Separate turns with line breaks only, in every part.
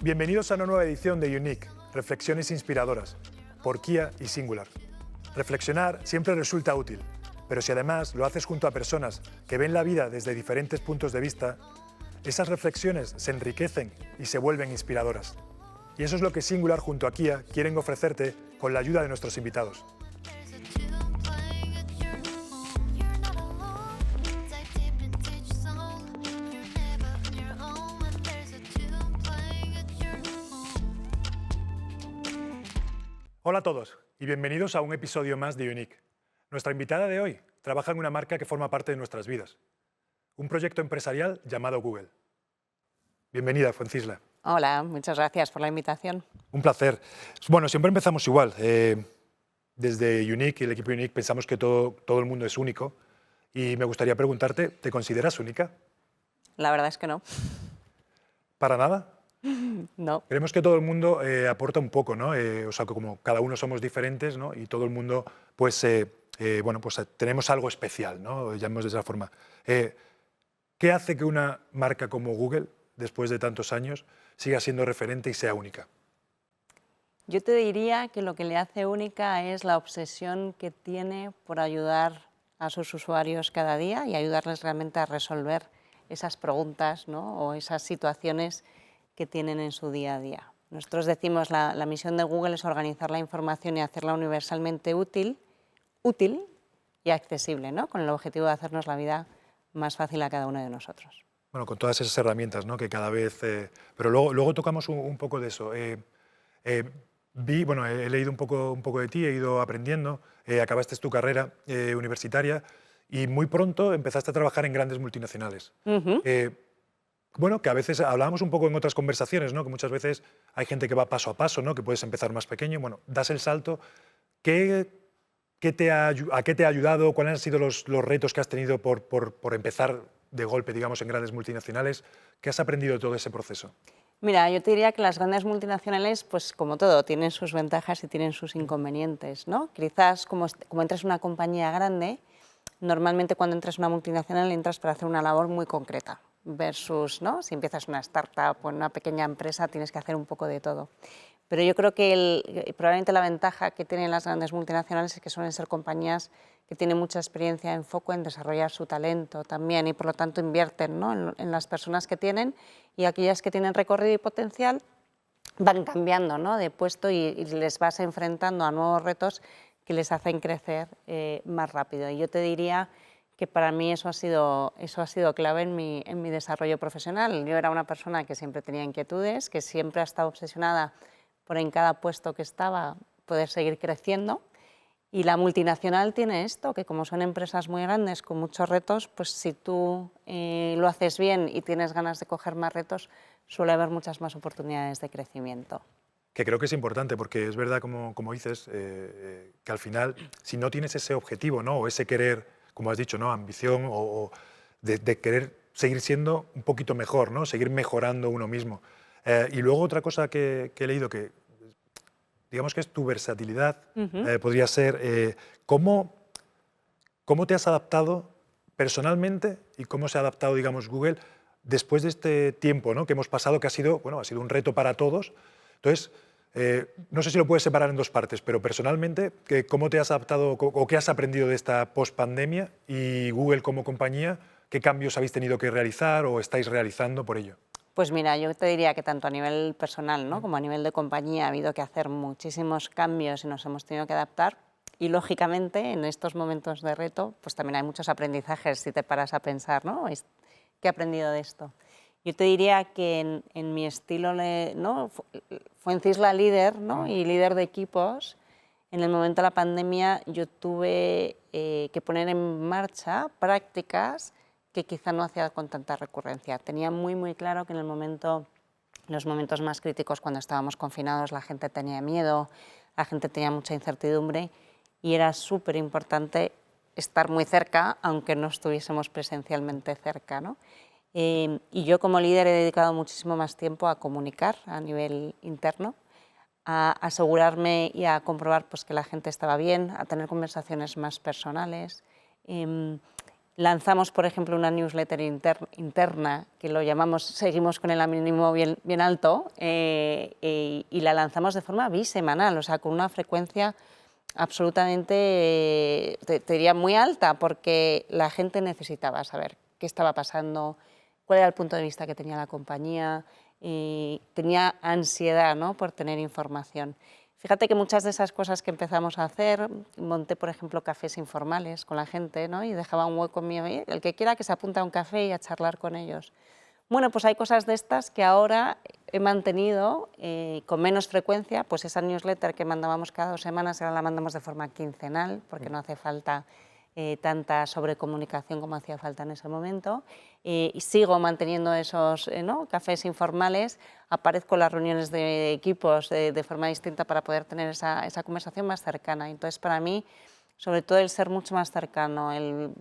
Bienvenidos a una nueva edición de Unique, Reflexiones Inspiradoras, por Kia y Singular. Reflexionar siempre resulta útil, pero si además lo haces junto a personas que ven la vida desde diferentes puntos de vista, esas reflexiones se enriquecen y se vuelven inspiradoras. Y eso es lo que Singular junto a Kia quieren ofrecerte con la ayuda de nuestros invitados. Hola a todos y bienvenidos a un episodio más de Unique. Nuestra invitada de hoy trabaja en una marca que forma parte de nuestras vidas, un proyecto empresarial llamado Google. Bienvenida, Fuencisla.
Hola, muchas gracias por la invitación.
Un placer. Bueno, siempre empezamos igual. Desde Unique y el equipo Unique pensamos que todo el mundo es único y me gustaría preguntarte, ¿te consideras única?
La verdad es que no.
¿Para nada?
No.
Creemos que todo el mundo aporta un poco, ¿no? O sea, que como cada uno somos diferentes, ¿no? Y todo el mundo, pues, tenemos algo especial, ¿no? Llamemos de esa forma. ¿Qué hace que una marca como Google, después de tantos años, siga siendo referente y sea única?
Yo te diría que lo que le hace única es la obsesión que tiene por ayudar a sus usuarios cada día y ayudarles realmente a resolver esas preguntas, ¿no? O esas situaciones que tienen en su día a día. Nosotros decimos la misión de Google es organizar la información y hacerla universalmente útil y accesible, ¿no? Con el objetivo de hacernos la vida más fácil a cada uno de nosotros.
Bueno, con todas esas herramientas, ¿no? Que cada vez... pero luego tocamos un poco de eso. Bueno, he leído un poco de ti, he ido aprendiendo, acabaste tu carrera universitaria y muy pronto empezaste a trabajar en grandes multinacionales. Bueno, que a veces hablábamos un poco en otras conversaciones, ¿no? Que muchas veces hay gente que va paso a paso, ¿no? Que puedes empezar más pequeño. Bueno, das el salto. ¿A qué te ha ayudado? ¿Cuáles han sido los retos que has tenido por empezar de golpe, digamos, en grandes multinacionales? ¿Qué has aprendido de todo ese proceso?
Mira, yo te diría que las grandes multinacionales, pues como todo, tienen sus ventajas y tienen sus inconvenientes, ¿no? Quizás como entras en una compañía grande, normalmente cuando entras en una multinacional entras para hacer una labor muy concreta, versus, ¿no? Si empiezas una startup o en una pequeña empresa tienes que hacer un poco de todo. Pero yo creo que probablemente la ventaja que tienen las grandes multinacionales es que suelen ser compañías que tienen mucha experiencia en foco en desarrollar su talento también y por lo tanto invierten, ¿no? en las personas que tienen, y aquellas que tienen recorrido y potencial van cambiando, ¿no? de puesto y les vas enfrentando a nuevos retos que les hacen crecer más rápido. Y yo te diría que para mí eso ha sido clave en mi desarrollo profesional. Yo era una persona que siempre tenía inquietudes, que siempre ha estado obsesionada por en cada puesto que estaba poder seguir creciendo. Y la multinacional tiene esto, que como son empresas muy grandes con muchos retos, pues si tú lo haces bien y tienes ganas de coger más retos, suele haber muchas más oportunidades de crecimiento.
Que creo que es importante, porque es verdad, como dices, que al final, si no tienes ese objetivo, ¿no? O ese querer, como has dicho, ¿no? Ambición o de querer seguir siendo un poquito mejor, ¿no? Seguir mejorando uno mismo. Y luego otra cosa que he leído, que digamos que es tu versatilidad, podría ser cómo te has adaptado personalmente y cómo se ha adaptado, digamos, Google después de este tiempo, ¿no? Que hemos pasado, que ha sido un reto para todos. Entonces, no sé si lo puedes separar en dos partes, pero personalmente, ¿cómo te has adaptado o qué has aprendido de esta post-pandemia? Y Google como compañía, ¿qué cambios habéis tenido que realizar o estáis realizando por ello?
Pues mira, yo te diría que tanto a nivel personal, ¿no? como a nivel de compañía ha habido que hacer muchísimos cambios y nos hemos tenido que adaptar. Y lógicamente en estos momentos de reto pues también hay muchos aprendizajes si te paras a pensar, ¿no? ¿Qué he aprendido de esto? Yo te diría que en mi estilo, ¿no? Fuencisla líder, ¿no? y líder de equipos, en el momento de la pandemia yo tuve que poner en marcha prácticas que quizá no hacía con tanta recurrencia. Tenía muy claro que en los momentos más críticos, cuando estábamos confinados, la gente tenía miedo, la gente tenía mucha incertidumbre y era súper importante estar muy cerca, aunque no estuviésemos presencialmente cerca, ¿no? Y yo como líder he dedicado muchísimo más tiempo a comunicar a nivel interno, a asegurarme y a comprobar pues, que la gente estaba bien, a tener conversaciones más personales. Lanzamos, por ejemplo, una newsletter interna que lo llamamos Seguimos con el ánimo bien alto y la lanzamos de forma bisemanal, o sea, con una frecuencia absolutamente, te diría, muy alta, porque la gente necesitaba saber qué estaba pasando, cuál era el punto de vista que tenía la compañía, y tenía ansiedad, ¿no?, por tener información. Fíjate que muchas de esas cosas que empezamos a hacer, monté, por ejemplo, cafés informales con la gente, ¿no?, y dejaba un hueco mío, el que quiera que se apunte a un café y a charlar con ellos. Bueno, pues hay cosas de estas que ahora he mantenido con menos frecuencia, pues esa newsletter que mandábamos cada 2 semanas ahora la mandamos de forma quincenal, porque no hace falta tanta sobrecomunicación como hacía falta en ese momento. Y sigo manteniendo esos cafés informales, aparezco en las reuniones de equipos de forma distinta para poder tener esa conversación más cercana. Entonces, para mí, sobre todo el ser mucho más cercano, el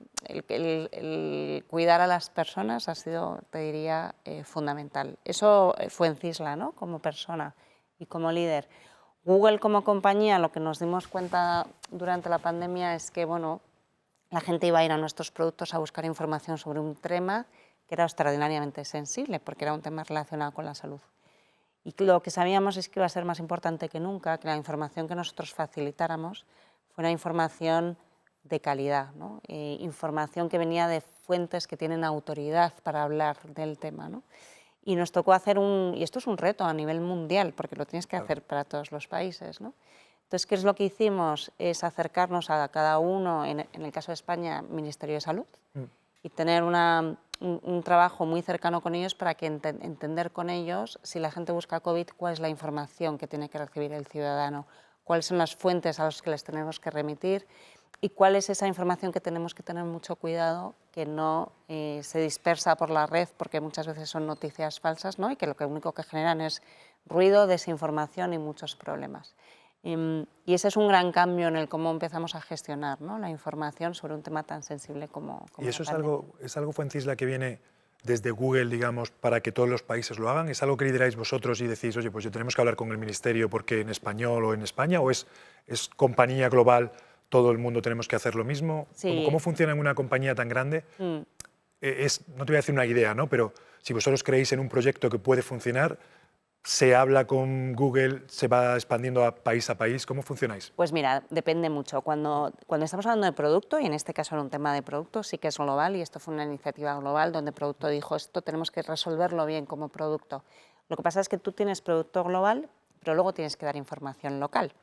cuidar a las personas ha sido, te diría, fundamental. Eso fue en Cisla, ¿no?, como persona y como líder. Google como compañía, lo que nos dimos cuenta durante la pandemia es que, bueno, la gente iba a ir a nuestros productos a buscar información sobre un tema que era extraordinariamente sensible, porque era un tema relacionado con la salud. Y lo que sabíamos es que iba a ser más importante que nunca que la información que nosotros facilitáramos fuera información de calidad, ¿no? Información que venía de fuentes que tienen autoridad para hablar del tema, ¿no? Y nos tocó hacer y esto es un reto a nivel mundial, porque lo tienes que hacer para todos los países, ¿no? Entonces, ¿qué es lo que hicimos? Es acercarnos a cada uno, en el caso de España, Ministerio de Salud, y tener un trabajo muy cercano con ellos para que entender con ellos, si la gente busca COVID, cuál es la información que tiene que recibir el ciudadano, cuáles son las fuentes a las que les tenemos que remitir y cuál es esa información que tenemos que tener mucho cuidado que no se dispersa por la red, porque muchas veces son noticias falsas, ¿no?, y que lo único que generan es ruido, desinformación y muchos problemas. Y ese es un gran cambio en el cómo empezamos a gestionar, ¿no?, la información sobre un tema tan sensible como
¿Y eso
la pandemia.
es algo, Fuencisla, que viene desde Google, digamos, para que todos los países lo hagan? ¿Es algo que lideráis vosotros y decís, oye, pues yo tenemos que hablar con el ministerio porque en español o en España? ¿O es compañía global, todo el mundo tenemos que hacer lo mismo?
Sí.
¿Cómo funciona en una compañía tan grande? No te voy a decir una idea, ¿no?, pero si vosotros creéis en un proyecto que puede funcionar, ¿se habla con Google, se va expandiendo a país? ¿Cómo funcionáis?
Pues mira, depende mucho. Cuando estamos hablando de producto, y en este caso era un tema de producto, sí que es global, y esto fue una iniciativa global donde producto dijo, esto tenemos que resolverlo bien como producto. Lo que pasa es que tú tienes producto global, pero luego tienes que dar información local.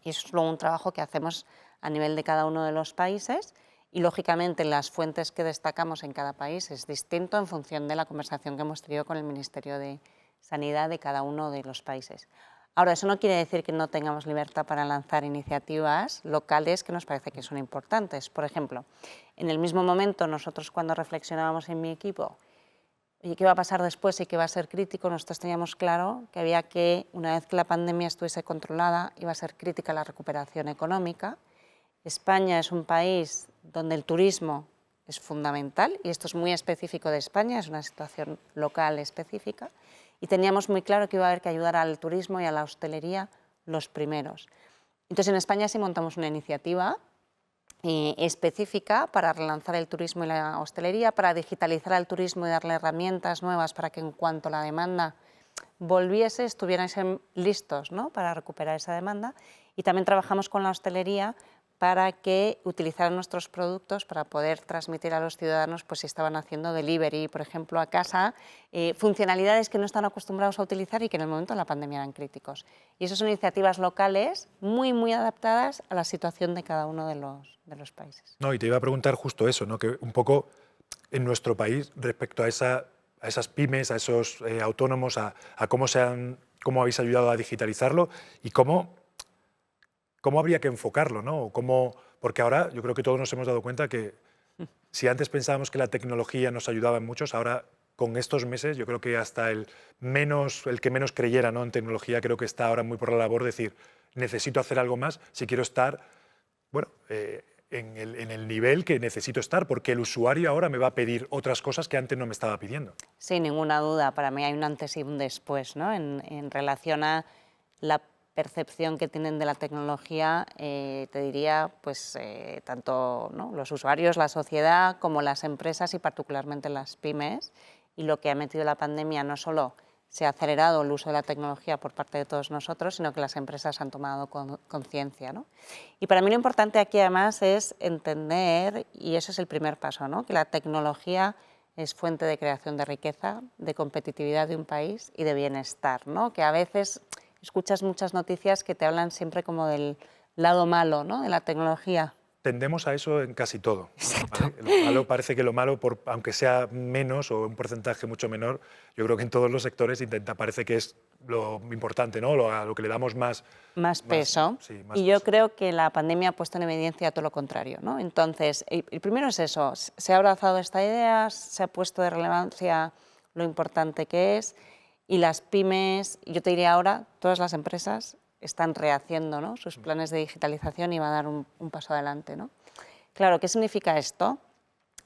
Y eso es luego un trabajo que hacemos a nivel de cada uno de los países, y lógicamente las fuentes que destacamos en cada país es distinto en función de la conversación que hemos tenido con el Ministerio de Sanidad de cada uno de los países. Ahora, eso no quiere decir que no tengamos libertad para lanzar iniciativas locales que nos parece que son importantes. Por ejemplo, en el mismo momento, nosotros cuando reflexionábamos en mi equipo, ¿y qué va a pasar después y qué va a ser crítico? Nosotros teníamos claro que había que, una vez que la pandemia estuviese controlada, iba a ser crítica la recuperación económica. España es un país donde el turismo es fundamental, y esto es muy específico de España, es una situación local específica, y teníamos muy claro que iba a haber que ayudar al turismo y a la hostelería los primeros. Entonces, en España sí montamos una iniciativa específica para relanzar el turismo y la hostelería, para digitalizar al turismo y darle herramientas nuevas para que en cuanto la demanda volviese, estuvieran listos, ¿no?, para recuperar esa demanda. Y también trabajamos con la hostelería para que utilizaran nuestros productos para poder transmitir a los ciudadanos, pues si estaban haciendo delivery, por ejemplo, a casa, funcionalidades que no están acostumbrados a utilizar y que en el momento de la pandemia eran críticos. Y esas son iniciativas locales muy, muy adaptadas a la situación de cada uno de los países.
No, y te iba a preguntar justo eso, ¿no?, que un poco en nuestro país, respecto a esas pymes, a esos autónomos, a cómo habéis ayudado a digitalizarlo y cómo habría que enfocarlo, ¿no? Porque ahora yo creo que todos nos hemos dado cuenta que si antes pensábamos que la tecnología nos ayudaba en muchos, ahora con estos meses yo creo que hasta el que menos creyera, ¿no?, en tecnología, creo que está ahora muy por la labor de decir, necesito hacer algo más si quiero estar, bueno, en el nivel que necesito estar, porque el usuario ahora me va a pedir otras cosas que antes no me estaba pidiendo.
Sin ninguna duda, para mí hay un antes y un después, ¿no?, en relación a la percepción que tienen de la tecnología, te diría, pues tanto, ¿no?, los usuarios, la sociedad, como las empresas y particularmente las pymes. Y lo que ha metido la pandemia no solo se ha acelerado el uso de la tecnología por parte de todos nosotros, sino que las empresas han tomado conciencia, ¿no? Y para mí lo importante aquí además es entender, y eso es el primer paso, ¿no?, que la tecnología es fuente de creación de riqueza, de competitividad de un país y de bienestar, ¿no? Que a veces escuchas muchas noticias que te hablan siempre como del lado malo, ¿no?, de la tecnología.
Tendemos a eso en casi todo, ¿vale? Lo malo, parece que lo malo, aunque sea menos o un porcentaje mucho menor, yo creo que en todos los sectores parece que es lo importante, ¿no? A lo que le damos más
Peso.
Sí, más
Y yo
peso.
creo que la pandemia ha puesto en evidencia todo lo contrario, ¿no? Entonces, el primero es eso, se ha abrazado esta idea, se ha puesto de relevancia lo importante que es, y las pymes, yo te diría ahora, todas las empresas están rehaciendo, ¿no?, sus planes de digitalización y van a dar un paso adelante, ¿no? Claro, ¿qué significa esto?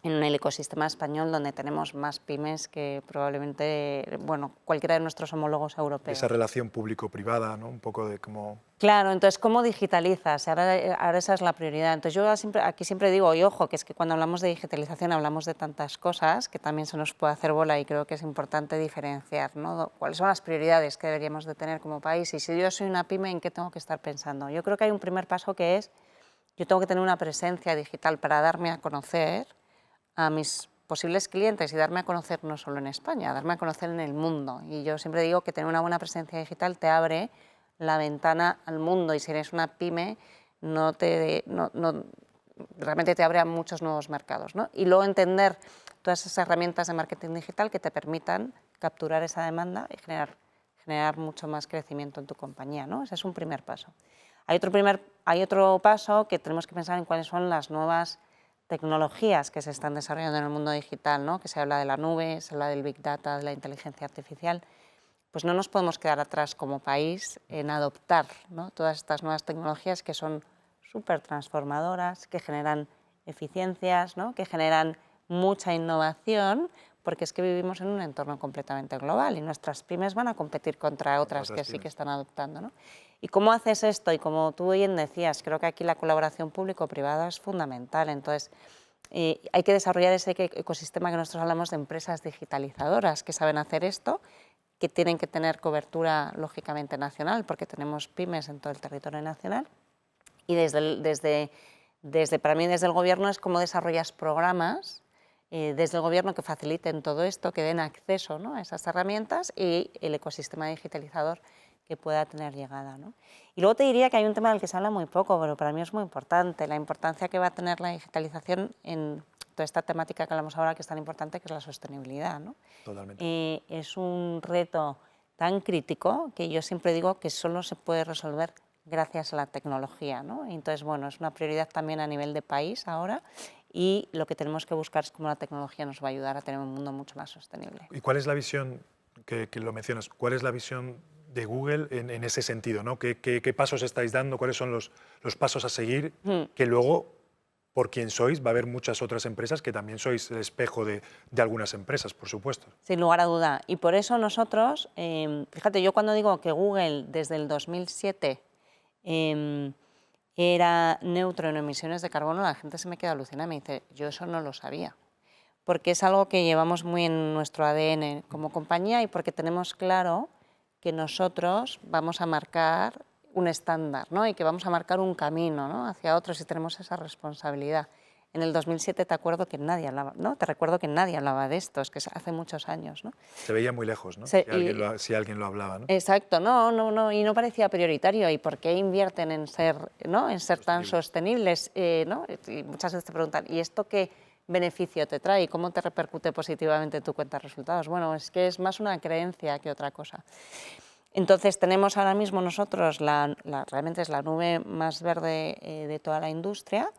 En el ecosistema español, donde tenemos más pymes que probablemente, bueno, cualquiera de nuestros homólogos europeos.
Esa relación público-privada, ¿no? Un poco de cómo...
Claro, entonces, ¿cómo digitalizas? Ahora esa es la prioridad. Entonces, yo aquí siempre digo, y ojo, que es que cuando hablamos de digitalización hablamos de tantas cosas que también se nos puede hacer bola y creo que es importante diferenciar, ¿no?, cuáles son las prioridades que deberíamos de tener como país y si yo soy una pyme, ¿en qué tengo que estar pensando? Yo creo que hay un primer paso que es, yo tengo que tener una presencia digital para darme a conocer a mis posibles clientes y darme a conocer no solo en España, darme a conocer en el mundo. Y yo siempre digo que tener una buena presencia digital te abre la ventana al mundo y si eres una pyme realmente te abre a muchos nuevos mercados, ¿no? Y luego entender todas esas herramientas de marketing digital que te permitan capturar esa demanda y generar mucho más crecimiento en tu compañía, ¿no? Ese es un primer paso. Hay otro paso que tenemos que pensar en cuáles son las nuevas tecnologías que se están desarrollando en el mundo digital, ¿no?, que se habla de la nube, se habla del Big Data, de la inteligencia artificial. Pues no nos podemos quedar atrás como país en adoptar, ¿no?, todas estas nuevas tecnologías que son súper transformadoras, que generan eficiencias, ¿no?, que generan mucha innovación, porque es que vivimos en un entorno completamente global y nuestras pymes van a competir contra otras que sí que están adoptando, ¿no? ¿Y cómo haces esto? Y como tú bien decías, creo que aquí la colaboración público-privada es fundamental. Entonces, hay que desarrollar ese ecosistema que nosotros hablamos de empresas digitalizadoras que saben hacer esto, que tienen que tener cobertura lógicamente nacional, porque tenemos pymes en todo el territorio nacional. Y para mí desde el Gobierno es cómo desarrollas programas desde el Gobierno que faciliten todo esto, que den acceso, ¿no?, a esas herramientas y el ecosistema digitalizador que pueda tener llegada, ¿no? Y luego te diría que hay un tema del que se habla muy poco, pero para mí es muy importante, la importancia que va a tener la digitalización en toda esta temática que hablamos ahora, que es tan importante, que es la sostenibilidad, ¿no?
Totalmente.
Es un reto tan crítico que yo siempre digo que solo se puede resolver gracias a la tecnología, ¿no? Entonces, bueno, es una prioridad también a nivel de país ahora y lo que tenemos que buscar es cómo la tecnología nos va a ayudar a tener un mundo mucho más sostenible.
¿Y cuál es la visión, que lo mencionas, cuál es la visión de Google en ese sentido, ¿no? ¿Qué pasos estáis dando? ¿Cuáles son los pasos a seguir? Que luego, por quien sois, va a haber muchas otras empresas que también sois el espejo de algunas empresas, por supuesto.
Sin lugar a duda. Y por eso nosotros, fíjate, yo cuando digo que Google desde el 2007 era neutro en emisiones de carbono, la gente se me queda alucinada y me dice, yo eso no lo sabía. Porque es algo que llevamos muy en nuestro ADN como compañía y porque tenemos claro que nosotros vamos a marcar un estándar, ¿no?, y que vamos a marcar un camino, ¿no?, hacia otros y tenemos esa responsabilidad. En el 2007 te acuerdo que nadie hablaba, ¿no?, te recuerdo que nadie hablaba de esto, es que hace muchos años, ¿no?
Se veía muy lejos, ¿no? Si alguien lo hablaba, ¿no?
Exacto, no, y no parecía prioritario. ¿Y por qué invierten en ser, ¿no?, en ser tan sostenibles? ¿No? Y muchas veces te preguntan, ¿y esto qué beneficio te trae? ¿Cómo te repercute positivamente en tu cuenta de resultados? Bueno, es que es más una creencia que otra cosa. Entonces, tenemos ahora mismo nosotros, realmente es la nube más verde de toda la industria,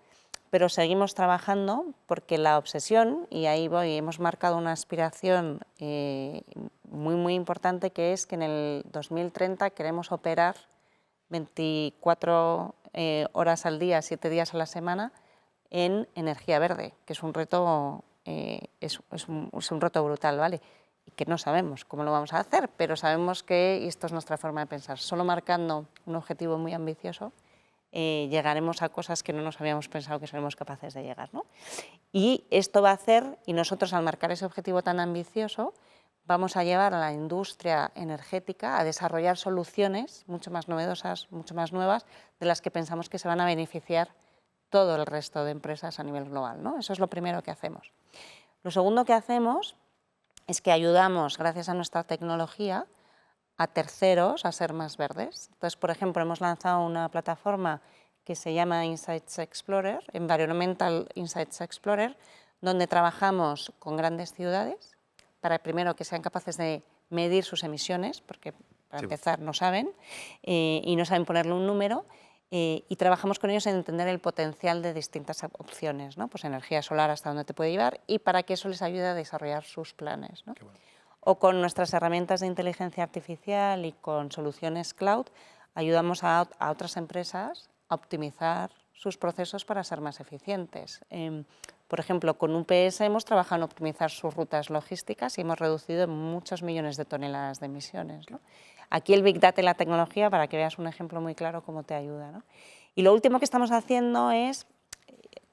pero seguimos trabajando porque la obsesión, y ahí voy, hemos marcado una aspiración muy importante, que es que en el 2030 queremos operar 24 horas al día, 7 días a la semana, en energía verde, que es un reto, es un reto brutal, ¿vale? y que no sabemos cómo lo vamos a hacer, pero sabemos que, y esto es nuestra forma de pensar, solo marcando un objetivo muy ambicioso llegaremos a cosas que no nos habíamos pensado que seremos capaces de llegar, ¿no? Y esto va a hacer, y nosotros al marcar ese objetivo tan ambicioso, vamos a llevar a la industria energética a desarrollar soluciones mucho más novedosas, mucho más nuevas, de las que pensamos que se van a beneficiar todo el resto de empresas a nivel global, ¿no? Eso es lo primero que hacemos. Lo segundo que hacemos es que ayudamos, gracias a nuestra tecnología, a terceros a ser más verdes. Entonces, por ejemplo, hemos lanzado una plataforma que se llama Insights Explorer, Environmental Insights Explorer, donde trabajamos con grandes ciudades para, primero, que sean capaces de medir sus emisiones, porque para empezar no saben, y no saben ponerle un número, y trabajamos con ellos en entender el potencial de distintas opciones, ¿no? Pues energía solar hasta dónde te puede llevar, y para que eso les ayude a desarrollar sus planes, ¿no? O con nuestras herramientas de inteligencia artificial y con soluciones cloud, ayudamos a otras empresas a optimizar sus procesos para ser más eficientes. Por ejemplo, con UPS hemos trabajado en optimizar sus rutas logísticas y hemos reducido muchos millones de toneladas de emisiones, ¿no? Aquí el Big Data y la tecnología, para que veas un ejemplo muy claro, cómo te ayuda, ¿no? Y lo último que estamos haciendo es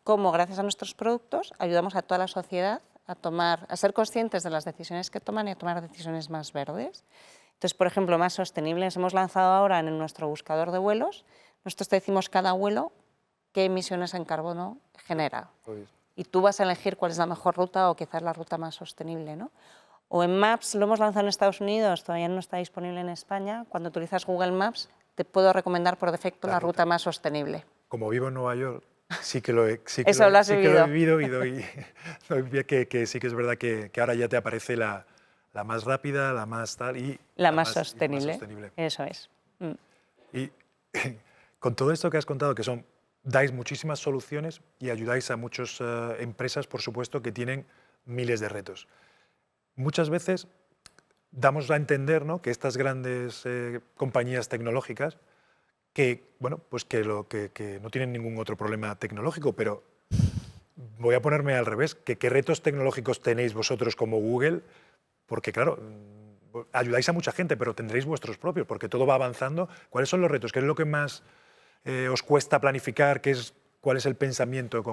cómo, gracias a nuestros productos, ayudamos a toda la sociedad a ser conscientes de las decisiones que toman y a tomar decisiones más verdes. Entonces, por ejemplo, más sostenibles. Hemos lanzado ahora en nuestro buscador de vuelos, nosotros te decimos cada vuelo qué emisiones en carbono genera. Y tú vas a elegir cuál es la mejor ruta o quizás la ruta más sostenible, ¿no? O en Maps, lo hemos lanzado en Estados Unidos, todavía no está disponible en España. Cuando utilizas Google Maps, te puedo recomendar por defecto la ruta más sostenible.
Como vivo en Nueva York, sí que lo he vivido y doy que sí que es verdad que ahora ya te aparece la más rápida, la más tal y
la más sostenible. Eso es.
Y con todo esto que has contado, que dais muchísimas soluciones y ayudáis a muchas empresas, por supuesto, que tienen miles de retos. Muchas veces damos a entender, ¿no?, que estas grandes compañías tecnológicas bueno, pues que no tienen ningún otro problema tecnológico, pero voy a ponerme al revés. ¿Qué retos tecnológicos tenéis vosotros como Google? Porque, claro, ayudáis a mucha gente, pero tendréis vuestros propios, porque todo va avanzando. ¿Cuáles son los retos? ¿Qué es lo que más os cuesta planificar? ¿Cuál es el pensamiento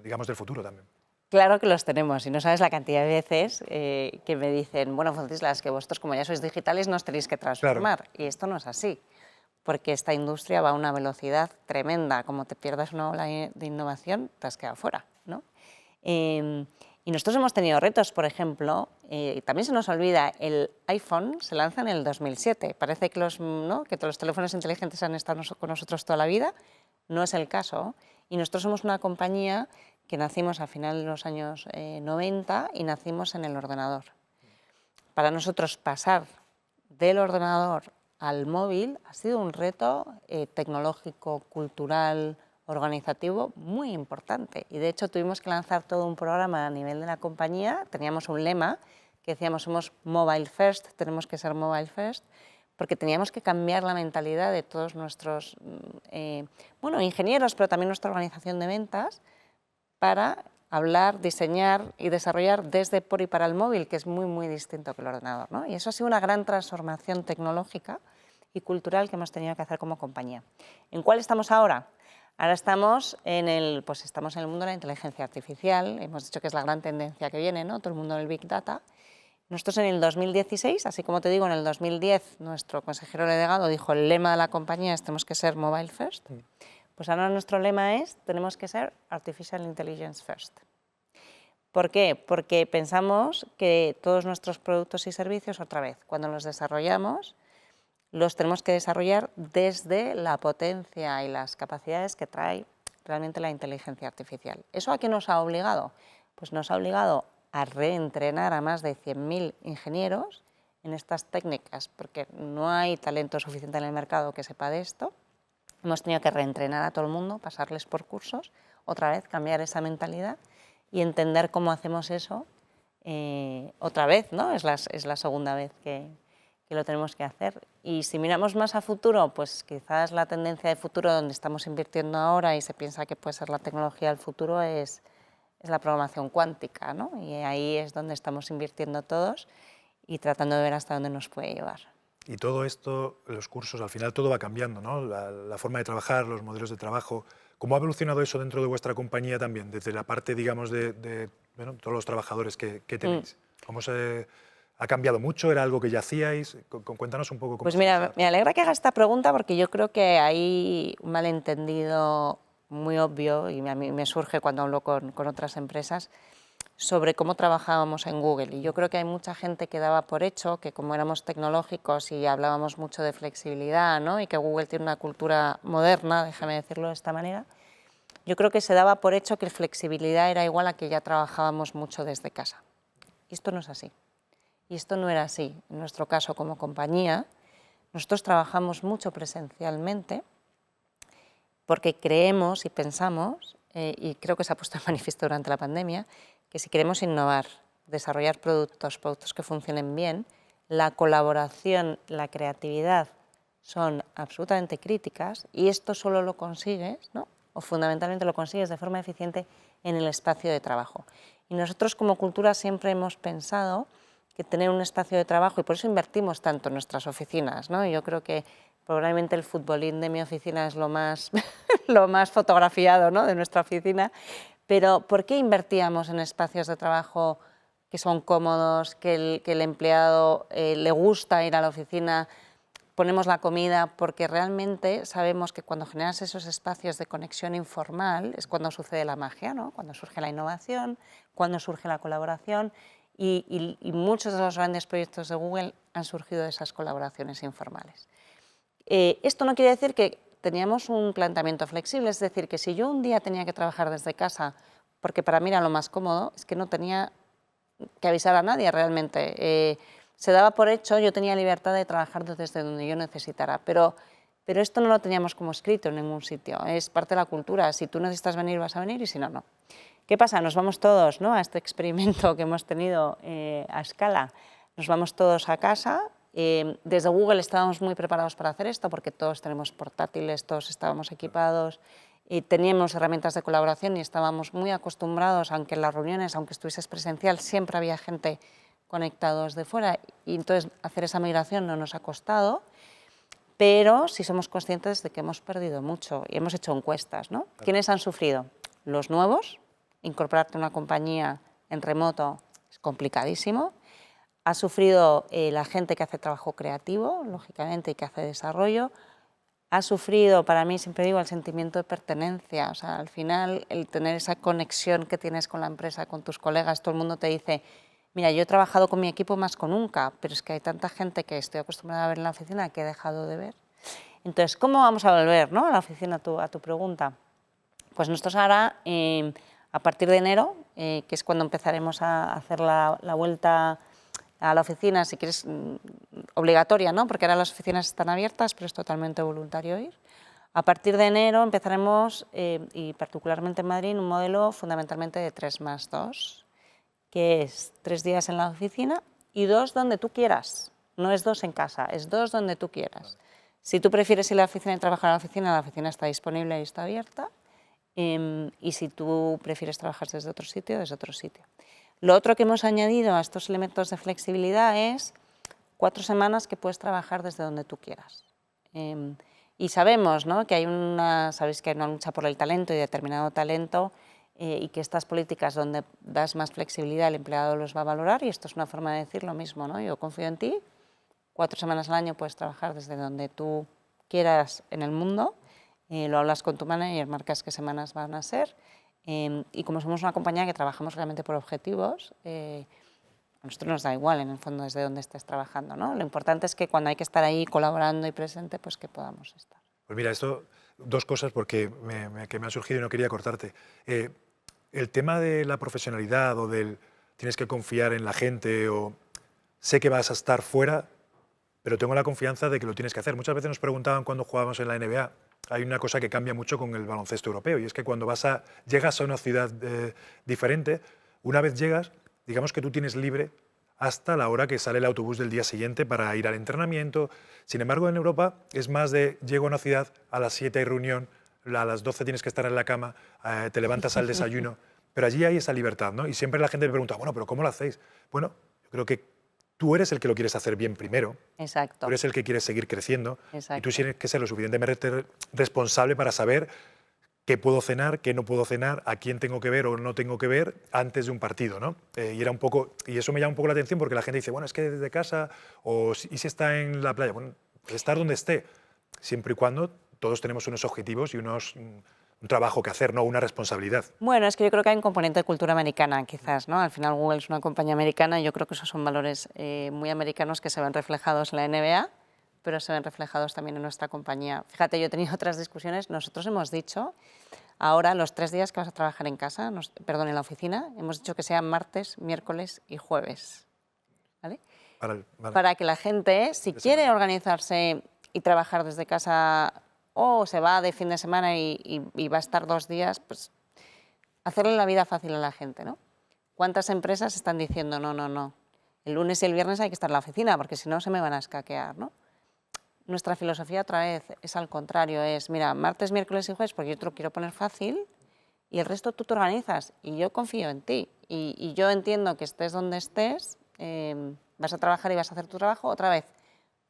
digamos, del futuro también?
Claro que los tenemos, y no sabes la cantidad de veces que me dicen, bueno, Francisca, que vosotros, como ya sois digitales, no os tenéis que transformar. Claro. Y esto no es así, porque esta industria va a una velocidad tremenda. Como te pierdas una ola de innovación, te has quedado fuera, ¿no? Y nosotros hemos tenido retos, por ejemplo, también se nos olvida, el iPhone se lanza en el 2007. Parece que que todos los teléfonos inteligentes han estado con nosotros toda la vida. No es el caso. Y nosotros somos una compañía que nacimos a final de los años 90 y nacimos en el ordenador. Para nosotros pasar del ordenador al móvil ha sido un reto tecnológico, cultural, organizativo muy importante. Y de hecho tuvimos que lanzar todo un programa a nivel de la compañía. Teníamos un lema que decíamos, somos mobile first, tenemos que ser mobile first, porque teníamos que cambiar la mentalidad de todos nuestros ingenieros, pero también nuestra organización de ventas, para hablar, diseñar y desarrollar desde, por y para el móvil, que es muy, muy distinto que el ordenador, ¿no? Y eso ha sido una gran transformación tecnológica y cultural que hemos tenido que hacer como compañía. ¿En cuál estamos ahora? Ahora estamos en el mundo de la inteligencia artificial. Hemos dicho que es la gran tendencia que viene, ¿no? Todo el mundo del Big Data. Nosotros en el 2016, así como te digo, en el 2010, nuestro consejero delegado dijo el lema de la compañía es tenemos que ser mobile first. Pues ahora nuestro lema es, tenemos que ser Artificial Intelligence First. ¿Por qué? Porque pensamos que todos nuestros productos y servicios, otra vez, cuando los desarrollamos, los tenemos que desarrollar desde la potencia y las capacidades que trae realmente la inteligencia artificial. ¿Eso a qué nos ha obligado? Pues nos ha obligado a reentrenar a más de 100.000 ingenieros en estas técnicas, porque no hay talento suficiente en el mercado que sepa de esto. Hemos tenido que reentrenar a todo el mundo, pasarles por cursos, otra vez cambiar esa mentalidad y entender cómo hacemos eso otra vez, ¿no? Es la segunda vez que lo tenemos que hacer. Y si miramos más a futuro, pues quizás la tendencia de futuro donde estamos invirtiendo ahora y se piensa que puede ser la tecnología del futuro es la programación cuántica, ¿no? Y ahí es donde estamos invirtiendo todos. y tratando de ver hasta dónde nos puede llevar.
Y todo esto, los cursos, al final todo va cambiando, ¿no? La forma de trabajar, los modelos de trabajo. ¿Cómo ha evolucionado eso dentro de vuestra compañía también? Desde la parte, digamos, de bueno, todos los trabajadores que tenéis. ¿Cómo se ha cambiado mucho? ¿Era algo que ya hacíais? Cuéntanos un poco cómo
Pues
se
mira, me alegra que haga esta pregunta porque yo creo que hay un malentendido muy obvio y a mí me surge cuando hablo con otras empresas sobre cómo trabajábamos en Google. Y yo creo que hay mucha gente que daba por hecho que como éramos tecnológicos y hablábamos mucho de flexibilidad, ¿no? Y que Google tiene una cultura moderna, déjame decirlo de esta manera, yo creo que se daba por hecho que flexibilidad era igual a que ya trabajábamos mucho desde casa. Y esto no es así. Y esto no era así. En nuestro caso, como compañía, nosotros trabajamos mucho presencialmente porque creemos y pensamos, y creo que se ha puesto de manifiesto durante la pandemia, que si queremos innovar, desarrollar productos que funcionen bien, la colaboración, la creatividad son absolutamente críticas y esto solo lo consigues, ¿no? O fundamentalmente lo consigues de forma eficiente en el espacio de trabajo. Y nosotros como cultura siempre hemos pensado que tener un espacio de trabajo, y por eso invertimos tanto en nuestras oficinas, ¿no? Yo creo que probablemente el futbolín de mi oficina es lo más, lo más fotografiado, ¿no? De nuestra oficina. Pero ¿por qué invertíamos en espacios de trabajo que son cómodos, que el empleado le gusta ir a la oficina? Ponemos la comida porque realmente sabemos que cuando generas esos espacios de conexión informal es cuando sucede la magia, ¿no? Cuando surge la innovación, cuando surge la colaboración y muchos de los grandes proyectos de Google han surgido de esas colaboraciones informales. Esto no quiere decir que teníamos un planteamiento flexible, es decir, que si yo un día tenía que trabajar desde casa, porque para mí era lo más cómodo, es que no tenía que avisar a nadie realmente. Se daba por hecho, yo tenía libertad de trabajar desde donde yo necesitara, pero esto no lo teníamos como escrito en ningún sitio, es parte de la cultura, si tú necesitas venir vas a venir y si no, no. ¿Qué pasa? Nos vamos todos, ¿no?, a este experimento que hemos tenido a escala, nos vamos todos a casa. Desde Google estábamos muy preparados para hacer esto porque todos tenemos portátiles, todos estábamos equipados y teníamos herramientas de colaboración y estábamos muy acostumbrados, aunque en las reuniones, aunque estuvieses presencial, siempre había gente conectados de fuera y entonces hacer esa migración no nos ha costado, pero sí somos conscientes de que hemos perdido mucho y hemos hecho encuestas, ¿no? ¿Quiénes han sufrido? Los nuevos, incorporarte a una compañía en remoto es complicadísimo. Ha sufrido la gente que hace trabajo creativo, lógicamente, y que hace desarrollo. Ha sufrido, para mí, siempre digo, el sentimiento de pertenencia. O sea, al final, el tener esa conexión que tienes con la empresa, con tus colegas, todo el mundo te dice, mira, yo he trabajado con mi equipo más que nunca, pero es que hay tanta gente que estoy acostumbrada a ver en la oficina que he dejado de ver. Entonces, ¿cómo vamos a volver, ¿no?, a la oficina, a tu pregunta? Pues nosotros ahora, a partir de enero, que es cuando empezaremos a hacer la vuelta a la oficina, si quieres, obligatoria, ¿no?, porque ahora las oficinas están abiertas, pero es totalmente voluntario ir. A partir de enero empezaremos, y particularmente en Madrid, un modelo fundamentalmente de 3+2, que es 3 días en la oficina y 2 donde tú quieras. No es 2 en casa, es 2 donde tú quieras. Si tú prefieres ir a la oficina y trabajar en la oficina está disponible y está abierta. Y si tú prefieres trabajar desde otro sitio, desde otro sitio. Lo otro que hemos añadido a estos elementos de flexibilidad es 4 semanas que puedes trabajar desde donde tú quieras. Y sabemos, ¿no?, que sabéis que hay una lucha por el talento y determinado talento y que estas políticas donde das más flexibilidad el empleado los va a valorar y esto es una forma de decir lo mismo, ¿no? Yo confío en ti, 4 semanas al año puedes trabajar desde donde tú quieras en el mundo, lo hablas con tu manager, marcas qué semanas van a ser. Y como somos una compañía que trabajamos realmente por objetivos, a nosotros nos da igual en el fondo desde dónde estés trabajando, ¿no? Lo importante es que cuando hay que estar ahí colaborando y presente, pues que podamos estar.
Pues mira, esto, 2 cosas porque que me han surgido y no quería cortarte. El tema de la profesionalidad o del tienes que confiar en la gente o sé que vas a estar fuera, pero tengo la confianza de que lo tienes que hacer. Muchas veces nos preguntaban cuando jugábamos en la NBA, hay una cosa que cambia mucho con el baloncesto europeo y es que cuando llegas a una ciudad diferente, una vez llegas, digamos que tú tienes libre hasta la hora que sale el autobús del día siguiente para ir al entrenamiento. Sin embargo, en Europa es más de llego a una ciudad, a las 7 hay reunión, a las 12 tienes que estar en la cama, te levantas al desayuno, pero allí hay esa libertad, ¿no? Y siempre la gente me pregunta, bueno, pero ¿cómo lo hacéis? Bueno, yo creo que tú eres el que lo quieres hacer bien primero,
Exacto.
tú eres el que quieres seguir creciendo y
Exacto.
tú tienes que ser lo suficientemente responsable para saber qué puedo cenar, qué no puedo cenar, a quién tengo que ver o no tengo que ver antes de un partido, ¿no? Y era un poco, y eso me llama un poco la atención porque la gente dice, bueno, es que desde casa ¿y si está en la playa? Bueno, pues estar donde esté, siempre y cuando todos tenemos unos objetivos y un trabajo que hacer, no una responsabilidad.
Bueno, es que yo creo que hay un componente de cultura americana, quizás, ¿no? Al final Google es una compañía americana y yo creo que esos son valores muy americanos que se ven reflejados en la NBA, pero se ven reflejados también en nuestra compañía. Fíjate, yo he tenido otras discusiones. Nosotros hemos dicho, ahora los 3 días que vas a trabajar en casa, perdón, en la oficina, hemos dicho que sean martes, miércoles y jueves, ¿vale?
Vale.
Para que la gente, si quiere organizarse y trabajar desde casa o se va de fin de semana y va a estar 2 días, pues hacerle la vida fácil a la gente, ¿no? ¿Cuántas empresas están diciendo no, no, no? El lunes y el viernes hay que estar en la oficina porque si no se me van a escaquear, ¿no? Nuestra filosofía otra vez es al contrario, es mira, martes, miércoles y jueves porque yo te lo quiero poner fácil y el resto tú te organizas y yo confío en ti y yo entiendo que estés donde estés, vas a trabajar y vas a hacer tu trabajo otra vez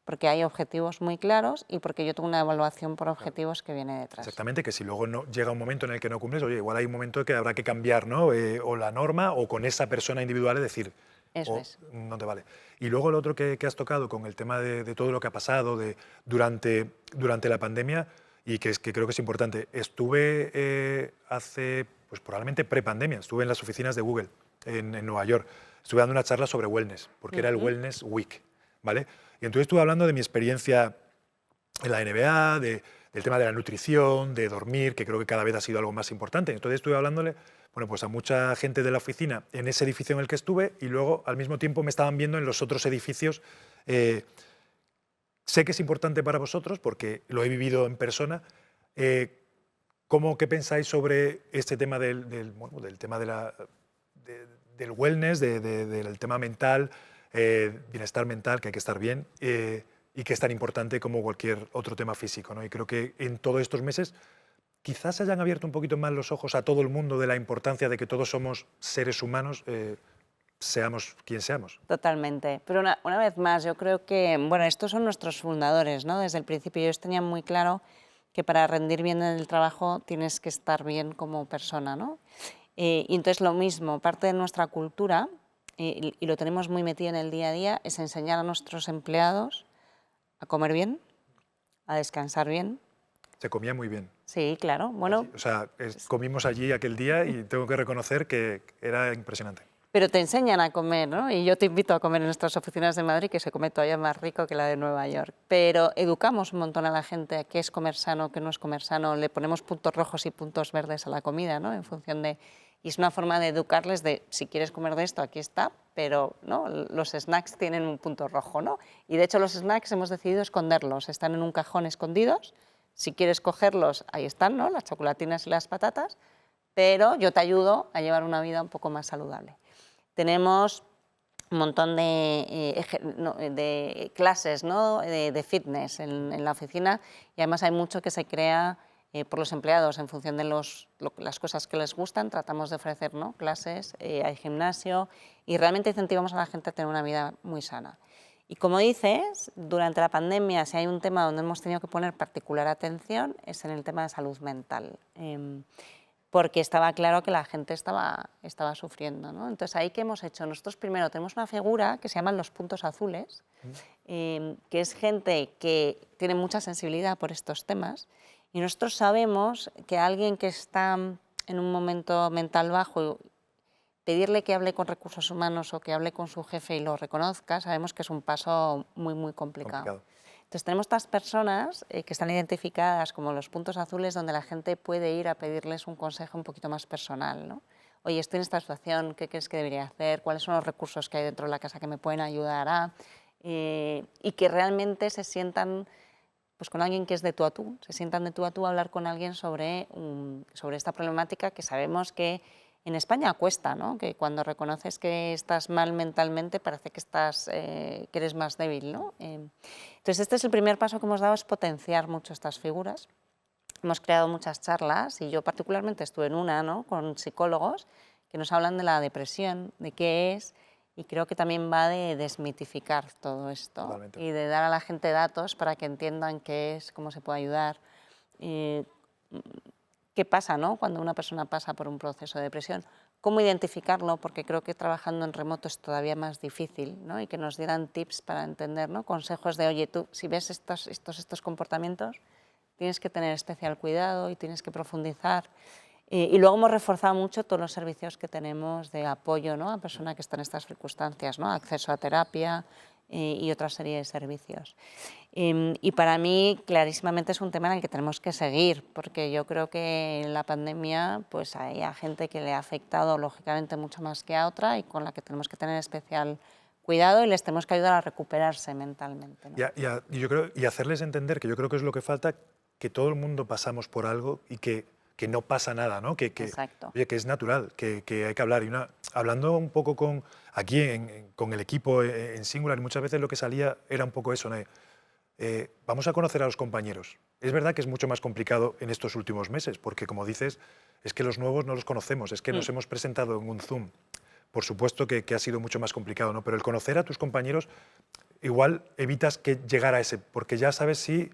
porque hay objetivos muy claros y porque yo tengo una evaluación por objetivos que viene detrás.
Exactamente, que si luego no, llega un momento en el que no cumples, oye, igual hay un momento que habrá que cambiar, ¿no? O la norma o con esa persona individual es decir,
Eso es.
no te vale. Y luego lo otro que has tocado con el tema de todo lo que ha pasado durante la pandemia y que creo que es importante. Estuve hace, pues probablemente prepandemia, estuve en las oficinas de Google en Nueva York. Estuve dando una charla sobre wellness, porque era el Wellness Week, ¿vale? Y entonces estuve hablando de mi experiencia en la NBA, del tema de la nutrición, de dormir, que creo que cada vez ha sido algo más importante. Entonces estuve hablándole, bueno, pues a mucha gente de la oficina en ese edificio en el que estuve y luego al mismo tiempo me estaban viendo en los otros edificios. Sé que es importante para vosotros porque lo he vivido en persona. ¿Qué pensáis sobre este tema del tema del wellness, del tema mental, bienestar mental, que hay que estar bien? Y que es tan importante como cualquier otro tema físico, ¿no? Y creo que en todos estos meses quizás se hayan abierto un poquito más los ojos a todo el mundo de la importancia de que todos somos seres humanos, seamos quien seamos.
Totalmente. Pero una vez más, yo creo que, bueno, estos son nuestros fundadores, ¿no? Desde el principio ellos tenían muy claro que para rendir bien en el trabajo tienes que estar bien como persona, ¿no? Y entonces lo mismo, parte de nuestra cultura, y lo tenemos muy metido en el día a día, es enseñar a nuestros empleados a comer bien, a descansar bien.
Se comía muy bien.
Sí, claro. Bueno,
O sea, comimos allí aquel día y tengo que reconocer que era impresionante.
pero te enseñan a comer, ¿no? Y yo te invito a comer en nuestras oficinas de Madrid, que se come todavía más rico que la de Nueva York. Pero educamos un montón a la gente a qué es comer sano, qué no es comer sano. Le ponemos puntos rojos y puntos verdes a la comida, ¿no? En función de... Y es una forma de educarles de, si quieres comer de esto, aquí está, pero ¿no? Los snacks tienen un punto rojo, ¿no? Y de hecho los snacks hemos decidido esconderlos, están en un cajón escondidos. Si quieres cogerlos, ahí están, ¿no? Las chocolatinas y las patatas, pero yo te ayudo a llevar una vida un poco más saludable. Tenemos un montón de clases, ¿no? de fitness en la oficina y además hay mucho que se crea por los empleados en función de las cosas que les gustan. Tratamos de ofrecer, ¿no? clases, hay gimnasio y realmente incentivamos a la gente a tener una vida muy sana. Y como dices, durante la pandemia, si hay un tema donde hemos tenido que poner particular atención es en el tema de salud mental. Porque estaba claro que la gente estaba sufriendo, ¿no? Entonces, ¿ahí qué hemos hecho? Nosotros primero tenemos una figura que se llaman los puntos azules, que es gente que tiene mucha sensibilidad por estos temas, y nosotros sabemos que alguien que está en un momento mental bajo, pedirle que hable con recursos humanos o que hable con su jefe y lo reconozca, sabemos que es un paso muy, muy complicado. Entonces tenemos estas personas que están identificadas como los puntos azules donde la gente puede ir a pedirles un consejo un poquito más personal, ¿no? Oye, estoy en esta situación, ¿qué crees que debería hacer? ¿Cuáles son los recursos que hay dentro de la casa que me pueden ayudar a...? Y que realmente se sientan pues, con alguien que es de tú a tú, se sientan de tú a tú a hablar con alguien sobre esta problemática que sabemos que en España cuesta, ¿no? Que cuando reconoces que estás mal mentalmente parece que eres más débil, ¿no? Entonces este es el primer paso que hemos dado, es potenciar mucho estas figuras. Hemos creado muchas charlas y yo particularmente estuve en una, ¿no? Con psicólogos que nos hablan de la depresión, de qué es Y creo que también va de desmitificar todo esto.
Totalmente.
Y de dar a la gente datos para que entiendan qué es, cómo se puede ayudar. ¿Qué pasa, ¿no?, cuando una persona pasa por un proceso de depresión? ¿Cómo identificarlo? Porque creo que trabajando en remoto es todavía más difícil, ¿no? Y que nos dieran tips para entender, ¿no?, consejos de, oye, tú, si ves estos comportamientos, tienes que tener especial cuidado y tienes que profundizar. Y luego hemos reforzado mucho todos los servicios que tenemos de apoyo, ¿no?, a personas que están en estas circunstancias, ¿no?, acceso a terapia y otra serie de servicios. Y para mí, clarísimamente, es un tema en el que tenemos que seguir, porque yo creo que en la pandemia pues, hay a gente que le ha afectado, lógicamente, mucho más que a otra y con la que tenemos que tener especial cuidado y les tenemos que ayudar a recuperarse mentalmente, ¿no?
Y yo creo, y hacerles entender, que yo creo que es lo que falta, que todo el mundo pasamos por algo y que no pasa nada, ¿no?
Exacto.
Oye, que es natural, que hay que hablar. Hablando un poco aquí con el equipo en Singular, y muchas veces lo que salía era un poco eso, ¿no? Vamos a conocer a los compañeros. Es verdad que es mucho más complicado en estos últimos meses, porque como dices, es que los nuevos no los conocemos, es que nos hemos presentado en un Zoom. Por supuesto que ha sido mucho más complicado, ¿no? Pero el conocer a tus compañeros igual evitas que llegar a ese, porque ya sabes si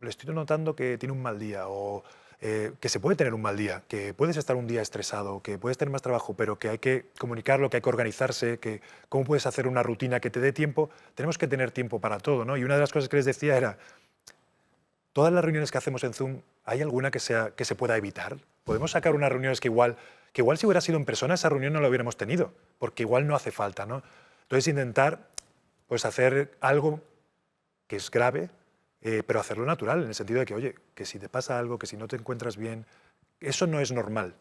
le estoy notando que tiene un mal día o que se puede tener un mal día, que puedes estar un día estresado, que puedes tener más trabajo, pero que hay que comunicarlo, que hay que organizarse, que cómo puedes hacer una rutina que te dé tiempo. Tenemos que tener tiempo para todo, ¿no? Y una de las cosas que les decía era, todas las reuniones que hacemos en Zoom, ¿hay alguna que se pueda evitar? ¿Podemos sacar unas reuniones que igual si hubiera sido en persona, esa reunión no la hubiéramos tenido, porque igual no hace falta, ¿no? Entonces intentar pues, hacer algo que es grave, pero hacerlo natural, en el sentido de que, oye, que si te pasa algo, que si no te encuentras bien, eso no es normal.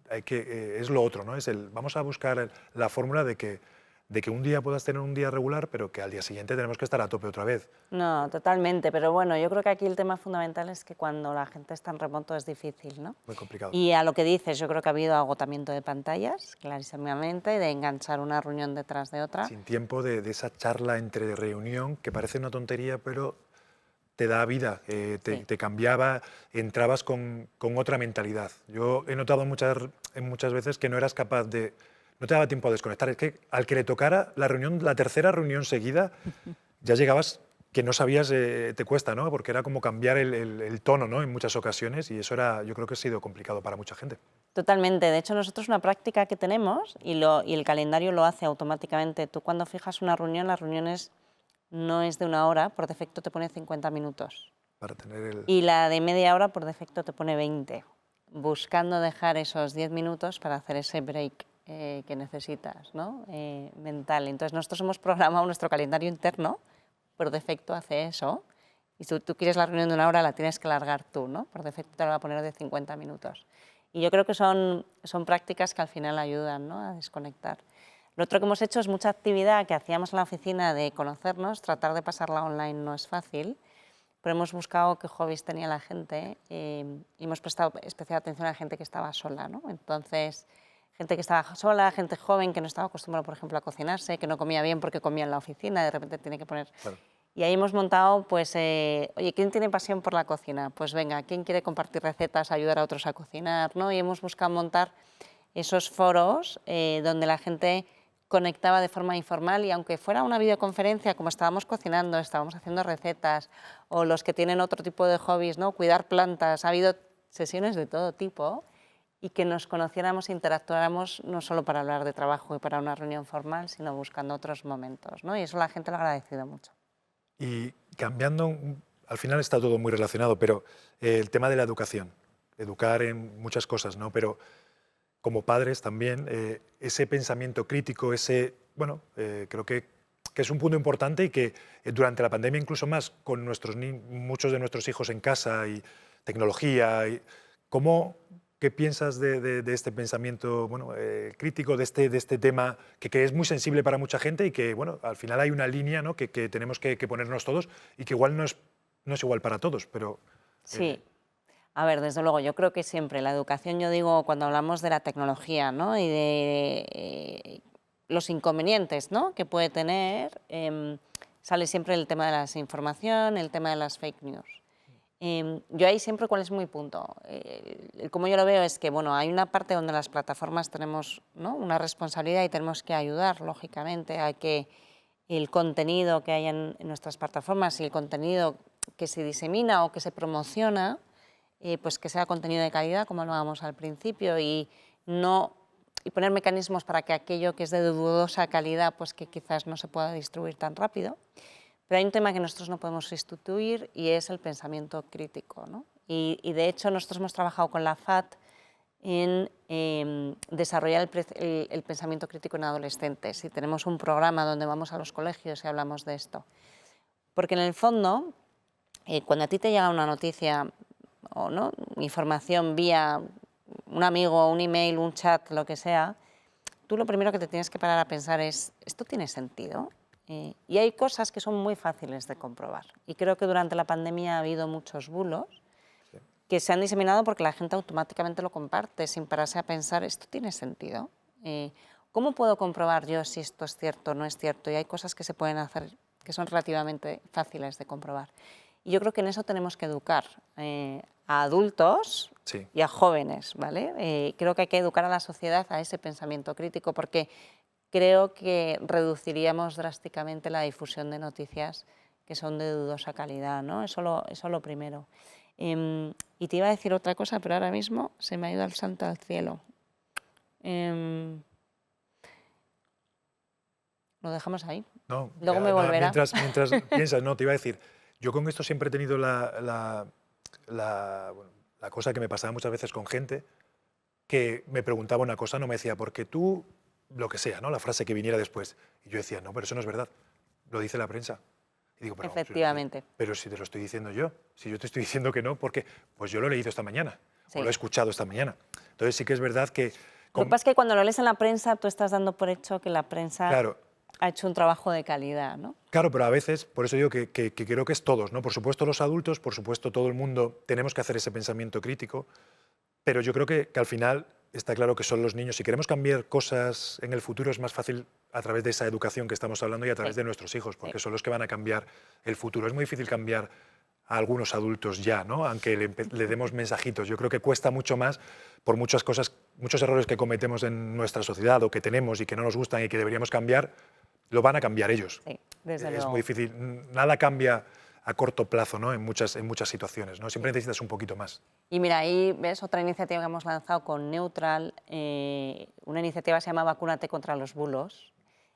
Es lo otro, ¿no? Vamos a buscar la fórmula de que un día puedas tener un día regular, pero que al día siguiente tenemos que estar a tope otra vez.
No, totalmente, pero bueno, yo creo que aquí el tema fundamental es que cuando la gente está en remoto es difícil, ¿no?
Muy complicado.
Y a lo que dices, yo creo que ha habido agotamiento de pantallas, clarísimamente, de enganchar una reunión detrás de otra.
Sin tiempo de esa charla entre reunión, que parece una tontería, pero te da vida, te cambiaba, entrabas con otra mentalidad. Yo he notado muchas veces que no eras capaz de... No te daba tiempo a desconectar. Es que al que le tocara la tercera reunión seguida, ya llegabas que no sabías, te cuesta, ¿no? Porque era como cambiar el tono, ¿no?, en muchas ocasiones, y eso yo creo que ha sido complicado para mucha gente.
Totalmente. De hecho, nosotros una práctica que tenemos, y el calendario lo hace automáticamente. Tú cuando fijas una reunión, las reuniones no es de 1 hora, por defecto te pone 50 minutos.
Para tener
Y la de media hora, por defecto, te pone 20, buscando dejar esos 10 minutos para hacer ese break que necesitas, ¿no?, mental. Entonces, nosotros hemos programado nuestro calendario interno, por defecto hace eso, y si tú quieres la reunión de 1 hora, la tienes que largar tú, ¿no? Por defecto te la va a poner de 50 minutos. Y yo creo que son prácticas que al final ayudan, ¿no?, a desconectar. Lo otro que hemos hecho es mucha actividad que hacíamos en la oficina de conocernos, tratar de pasarla online no es fácil, pero hemos buscado qué hobbies tenía la gente y hemos prestado especial atención a la gente que estaba sola, ¿no? Entonces, gente que estaba sola, gente joven que no estaba acostumbrada, por ejemplo, a cocinarse, que no comía bien porque comía en la oficina, de repente tiene que poner...
Claro.
Y ahí hemos montado, pues, oye, ¿quién tiene pasión por la cocina? Pues venga, ¿quién quiere compartir recetas, ayudar a otros a cocinar, ¿no? Y hemos buscado montar esos foros donde la gente conectaba de forma informal y aunque fuera una videoconferencia, como estábamos cocinando, estábamos haciendo recetas, o los que tienen otro tipo de hobbies, ¿no?, cuidar plantas, ha habido sesiones de todo tipo, y que nos conociéramos e interactuáramos no solo para hablar de trabajo y para una reunión formal, sino buscando otros momentos, ¿no? Y eso la gente lo ha agradecido mucho.
Y cambiando, al final está todo muy relacionado, pero el tema de la educación, educar en muchas cosas, ¿no? Pero como padres también, ese pensamiento crítico, creo que es un punto importante y que durante la pandemia incluso más con muchos de nuestros hijos en casa y tecnología, ¿qué piensas de este pensamiento crítico, de este tema que es muy sensible para mucha gente y que al final hay una línea, ¿no?, que tenemos que ponernos todos y que igual no es igual para todos, pero...
Sí. A ver, desde luego, yo creo que siempre la educación, yo digo, cuando hablamos de la tecnología, ¿no?, y de los inconvenientes, ¿no?, que puede tener, sale siempre el tema de la desinformación, el tema de las fake news. Yo ahí siempre, ¿cuál es mi punto? Como yo lo veo es que, bueno, hay una parte donde las plataformas tenemos, ¿no?, una responsabilidad y tenemos que ayudar, lógicamente, a que el contenido que hay en nuestras plataformas y el contenido que se disemina o que se promociona, pues que sea contenido de calidad, como hablábamos al principio, y poner mecanismos para que aquello que es de dudosa calidad, pues que quizás no se pueda distribuir tan rápido. Pero hay un tema que nosotros no podemos sustituir y es el pensamiento crítico, ¿no? Y de hecho nosotros hemos trabajado con la FAT en desarrollar el pensamiento crítico en adolescentes, y tenemos un programa donde vamos a los colegios y hablamos de esto. Porque en el fondo, cuando a ti te llega una noticia o ¿no?, información vía un amigo, un email, un chat, lo que sea, tú lo primero que te tienes que parar a pensar es, ¿esto tiene sentido? Y hay cosas que son muy fáciles de comprobar. Y creo que durante la pandemia ha habido muchos bulos que se han diseminado porque la gente automáticamente lo comparte sin pararse a pensar, ¿esto tiene sentido? ¿Cómo puedo comprobar yo si esto es cierto o no es cierto? Y hay cosas que se pueden hacer que son relativamente fáciles de comprobar. Y yo creo que en eso tenemos que educar a adultos y a jóvenes, ¿vale? Creo que hay que educar a la sociedad a ese pensamiento crítico, porque creo que reduciríamos drásticamente la difusión de noticias que son de dudosa calidad, ¿no? Eso lo primero. Y te iba a decir otra cosa, pero ahora mismo se me ha ido el santo al cielo. Lo dejamos ahí.
No,
luego me volverá.
Mientras piensas, no, te iba a decir, yo con esto siempre he tenido la cosa que me pasaba muchas veces con gente que me preguntaba una cosa, no me decía, porque tú, lo que sea, ¿no?, la frase que viniera después. Y yo decía, no, pero eso no es verdad, lo dice la prensa. Y digo, pero,
efectivamente.
Pero si te lo estoy diciendo yo, si yo te estoy diciendo que no, porque pues yo lo he leído esta mañana, o lo he escuchado esta mañana. Entonces sí que es verdad que...
Lo que pasa es que cuando lo lees en la prensa, tú estás dando por hecho que la prensa
claro,
ha hecho un trabajo de calidad, ¿no?
Claro, pero a veces, por eso digo que creo que es todos, ¿no? Por supuesto los adultos, por supuesto todo el mundo, tenemos que hacer ese pensamiento crítico, pero yo creo que al final está claro que son los niños. Si queremos cambiar cosas en el futuro es más fácil a través de esa educación que estamos hablando y a través de nuestros hijos, porque son los que van a cambiar el futuro. Es muy difícil cambiar a algunos adultos ya, ¿no?, aunque le demos mensajitos. Yo creo que cuesta mucho más por muchas cosas, muchos errores que cometemos en nuestra sociedad o que tenemos y que no nos gustan y que deberíamos cambiar, lo van a cambiar ellos.
Sí, desde
es
luego.
muy difícil. Nada cambia a corto plazo, ¿no?, en muchas situaciones, ¿no? Siempre necesitas un poquito más.
Y mira, ahí ves otra iniciativa que hemos lanzado con Neutral, una iniciativa que se llama Vacúnate contra los bulos,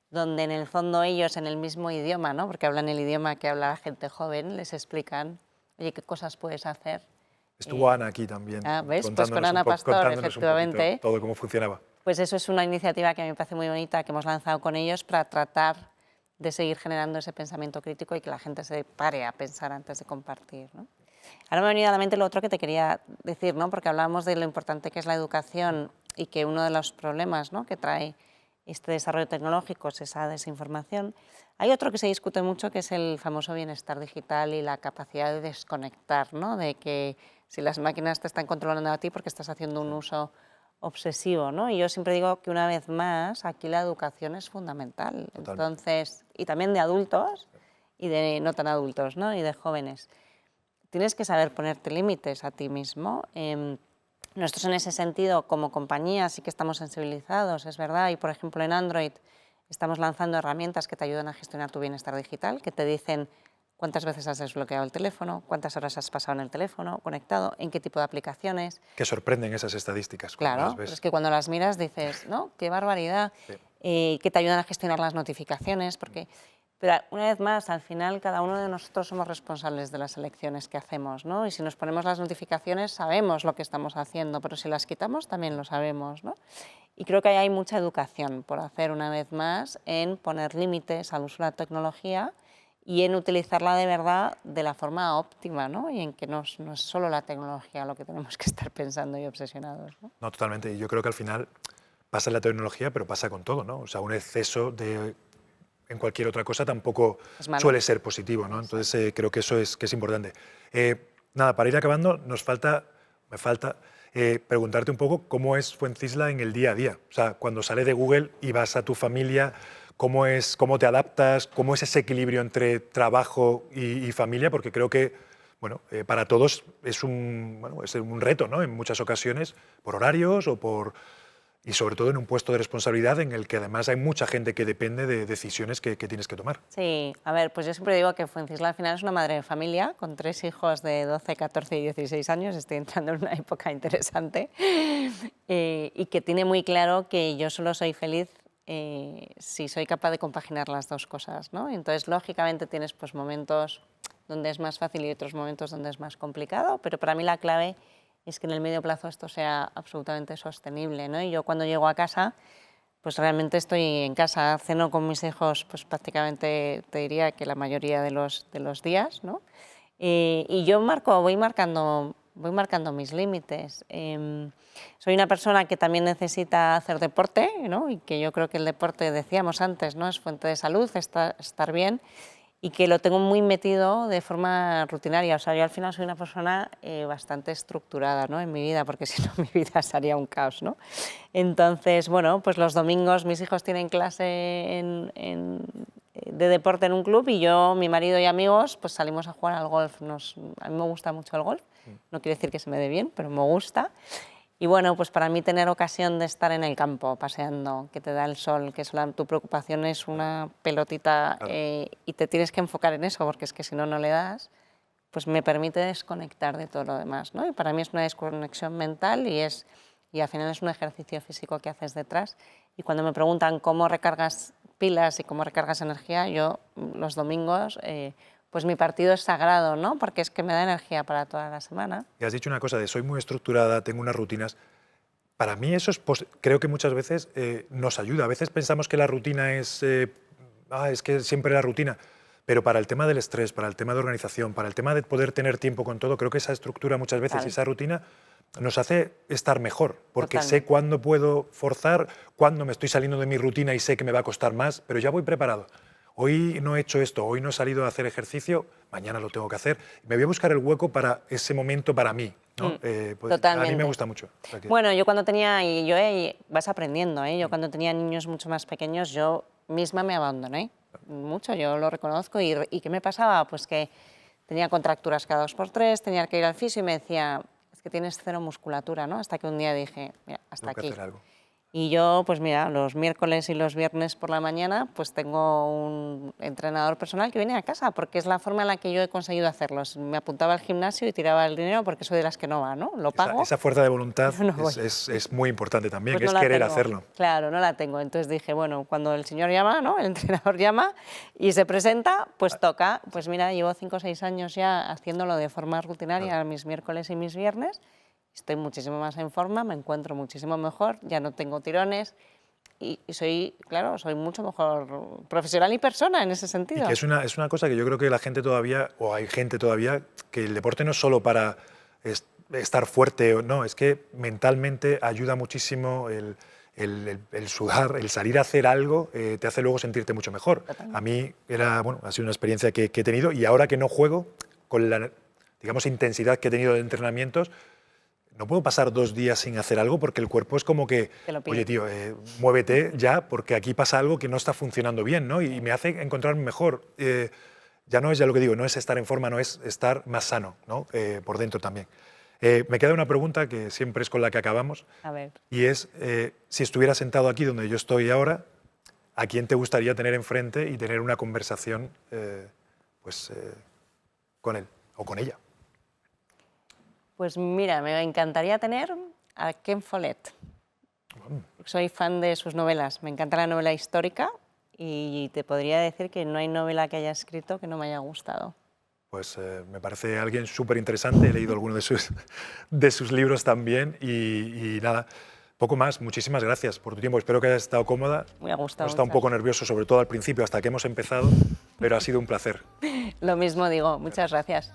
donde en el fondo ellos en el mismo idioma, ¿no?, porque hablan el idioma que habla la gente joven, les explican, oye, qué cosas puedes hacer.
Estuvo Ana aquí también.
¿Ves? Pues con Ana Pastor, efectivamente.
Todo cómo funcionaba.
Pues eso es una iniciativa que a mí me parece muy bonita, que hemos lanzado con ellos para tratar de seguir generando ese pensamiento crítico y que la gente se pare a pensar antes de compartir, ¿no? Ahora me ha venido a la mente lo otro que te quería decir, ¿no?, porque hablábamos de lo importante que es la educación y que uno de los problemas, ¿no?, que trae este desarrollo tecnológico es esa desinformación. Hay otro que se discute mucho, que es el famoso bienestar digital y la capacidad de desconectar, ¿no?, de que si las máquinas te están controlando a ti porque estás haciendo un uso obsesivo, ¿no? Y yo siempre digo que una vez más aquí la educación es fundamental.
Total.
Entonces, y también de adultos y de no tan adultos, ¿no?, y de jóvenes. Tienes que saber ponerte límites a ti mismo. Nosotros en ese sentido, como compañía, sí que estamos sensibilizados, es verdad, y por ejemplo en Android estamos lanzando herramientas que te ayudan a gestionar tu bienestar digital, que te dicen cuántas veces has desbloqueado el teléfono, cuántas horas has pasado en el teléfono conectado, en qué tipo de aplicaciones.
Que sorprenden esas estadísticas.
Claro,
las ves.
es que cuando las miras dices, ¿no?, qué barbaridad, que te ayudan a gestionar las notificaciones, porque... Pero una vez más, al final cada uno de nosotros somos responsables de las elecciones que hacemos, ¿no? Y si nos ponemos las notificaciones sabemos lo que estamos haciendo, pero si las quitamos también lo sabemos, ¿no? Y creo que ahí hay mucha educación por hacer una vez más en poner límites al uso de la tecnología y en utilizarla de verdad de la forma óptima, ¿no? Y en que no es solo la tecnología lo que tenemos que estar pensando y obsesionados, ¿no?
No, totalmente. Y yo creo que al final pasa en la tecnología, pero pasa con todo, ¿no? O sea, un exceso en cualquier otra cosa tampoco suele ser positivo, ¿no? Entonces creo que eso es importante. Nada, para ir acabando, me falta preguntarte un poco cómo es Fuencisla en el día a día. O sea, cuando sales de Google y vas a tu familia, cómo te adaptas, cómo es ese equilibrio entre trabajo y familia, porque creo que bueno, para todos es es un reto, ¿no? En muchas ocasiones, por horarios y sobre todo en un puesto de responsabilidad en el que además hay mucha gente que depende de decisiones que tienes que tomar.
Sí, a ver, pues yo siempre digo que Fuencisla al final es una madre de familia con 3 hijos de 12, 14 y 16 años, estoy entrando en una época interesante, y que tiene muy claro que yo solo soy feliz si soy capaz de compaginar las dos cosas, ¿no? Entonces, lógicamente tienes pues momentos donde es más fácil y otros momentos donde es más complicado, pero para mí la clave es que en el medio plazo esto sea absolutamente sostenible, ¿no? Y yo cuando llego a casa, pues realmente estoy en casa, ceno con mis hijos, pues prácticamente te diría que la mayoría de los días, ¿no? Y yo voy marcando mis límites. Soy una persona que también necesita hacer deporte, ¿no? Y que yo creo que el deporte, decíamos antes, ¿no? Es fuente de salud, estar bien, y que lo tengo muy metido de forma rutinaria. O sea, yo al final soy una persona bastante estructurada, ¿no? En mi vida, porque si no mi vida sería un caos, ¿no? Entonces, bueno, pues los domingos mis hijos tienen clase de deporte en un club y yo, mi marido y amigos, pues salimos a jugar al golf. A mí me gusta mucho el golf, no quiere decir que se me dé bien, pero me gusta. Y bueno, pues para mí tener ocasión de estar en el campo, paseando, que te da el sol, que tu preocupación es una pelotita y te tienes que enfocar en eso, porque es que si no, no le das, pues me permite desconectar de todo lo demás, ¿no? Y para mí es una desconexión mental y al final es un ejercicio físico que haces detrás. Y cuando me preguntan cómo recargas pilas y cómo recargas energía, yo los domingos... pues mi partido es sagrado, ¿no? Porque es que me da energía para toda la semana.
Y has dicho una cosa de soy muy estructurada, tengo unas rutinas. Para mí eso creo que muchas veces nos ayuda. A veces pensamos que la rutina es que siempre la rutina. Pero para el tema del estrés, para el tema de organización, para el tema de poder tener tiempo con todo, creo que esa estructura muchas veces y esa rutina nos hace estar mejor. Porque sé cuándo puedo forzar, cuándo me estoy saliendo de mi rutina y sé que me va a costar más, pero ya voy preparado. Hoy no he hecho esto, hoy no he salido a hacer ejercicio, mañana lo tengo que hacer. Me voy a buscar el hueco para ese momento para mí, ¿no? Pues
totalmente.
A mí me gusta mucho. O sea que...
Bueno, yo cuando tenía, vas aprendiendo, ¿eh? Yo cuando tenía niños mucho más pequeños, yo misma me abandoné mucho, yo lo reconozco. ¿Y qué me pasaba? Pues que tenía contracturas cada 2×3, tenía que ir al fisio y me decía, es que tienes cero musculatura, ¿no? Hasta que un día dije, mira, hasta aquí.
Tengo que hacer algo.
Y yo, pues mira, los miércoles y los viernes por la mañana, pues tengo un entrenador personal que viene a casa, porque es la forma en la que yo he conseguido hacerlos. Me apuntaba al gimnasio y tiraba el dinero porque soy de las que no va, ¿no? Lo pago.
Esa fuerza de voluntad
no
es muy importante también,
pues
que
no
es querer
tengo.
hacerlo.
Claro, no la tengo. Entonces dije, bueno, cuando el señor llama, ¿no? El entrenador llama y se presenta, pues toca. Pues mira, llevo 5 o 6 años ya haciéndolo de forma rutinaria mis miércoles y mis viernes. Estoy muchísimo más en forma, me encuentro muchísimo mejor, ya no tengo tirones. Y soy mucho mejor profesional y persona en ese sentido.
Y que es una cosa que yo creo que la gente todavía, o hay gente todavía, que el deporte no es solo para estar fuerte, no, es que mentalmente ayuda muchísimo el sudar, el salir a hacer algo, te hace luego sentirte mucho mejor.
Totalmente.
A mí ha sido una experiencia que he tenido y ahora que no juego, con la intensidad que he tenido de entrenamientos, no puedo pasar 2 días sin hacer algo porque el cuerpo es como que, oye tío, muévete ya porque aquí pasa algo que no está funcionando bien, ¿no? Y me hace encontrarme mejor. Ya no es, ya lo que digo, no es estar en forma, no es estar más sano, ¿no? Por dentro también. Me queda una pregunta que siempre es con la que acabamos.
A ver.
Y es, si estuviera sentado aquí donde yo estoy ahora, ¿a quién te gustaría tener enfrente y tener una conversación con él o con ella?
Pues mira, me encantaría tener a Ken Follett. Soy fan de sus novelas, me encanta la novela histórica y te podría decir que no hay novela que haya escrito que no me haya gustado.
Pues me parece alguien súper interesante, he leído alguno de sus libros también y nada, poco más. Muchísimas gracias por tu tiempo, espero que hayas estado cómoda.
Me ha gustado.
He estado un poco nervioso, sobre todo al principio, hasta que hemos empezado, pero ha sido un placer.
Lo mismo digo, muchas gracias.